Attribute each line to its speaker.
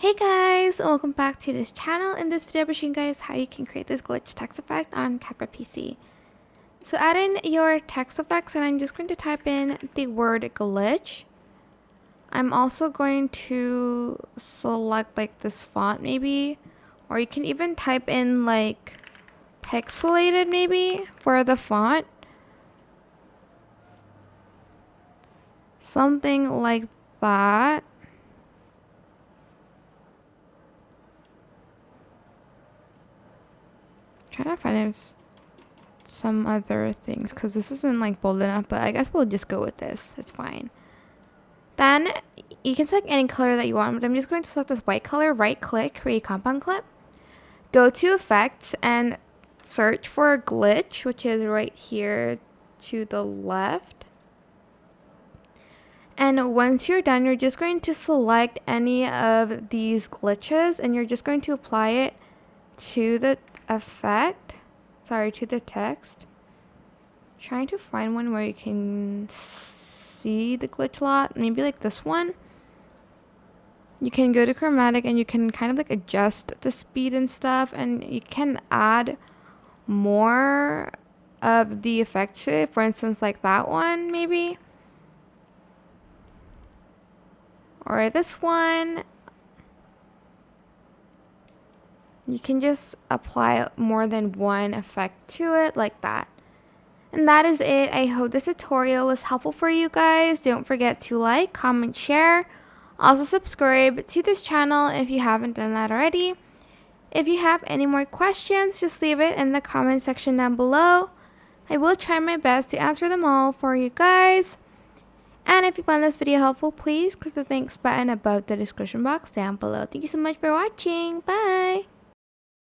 Speaker 1: Hey guys, welcome back to this channel. In this video, I'm showing you guys how you can create this glitch text effect on CapCut PC. So add in your text effects and I'm just going to type in the word glitch. I'm also going to select like this font maybe, or you can even type in like pixelated maybe for the font. Something like that. Trying to find some other things because this isn't like bold enough, but I guess we'll just go with this. It's fine. Then you can select any color that you want, but I'm just going to select this white color, right click, create compound clip, go to effects and search for glitch, which is right here to the left. And once you're done, you're just going to select any of these glitches and you're just going to apply it to the effect. Sorry, to the text. Trying to find one where you can see the glitch a lot. Maybe like this one. You can go to chromatic and you can kind of like adjust the speed and stuff, and you can add more of the effect to it. For instance, like that one maybe. Or this one. You can just apply more than one effect to it like that. And that is it. I hope this tutorial was helpful for you guys. Don't forget to like, comment, share. Also subscribe to this channel if you haven't done that already. If you have any more questions, just leave it in the comment section down below. I will try my best to answer them all for you guys. And if you found this video helpful, please click the thanks button above the description box down below. Thank you so much for watching. Bye!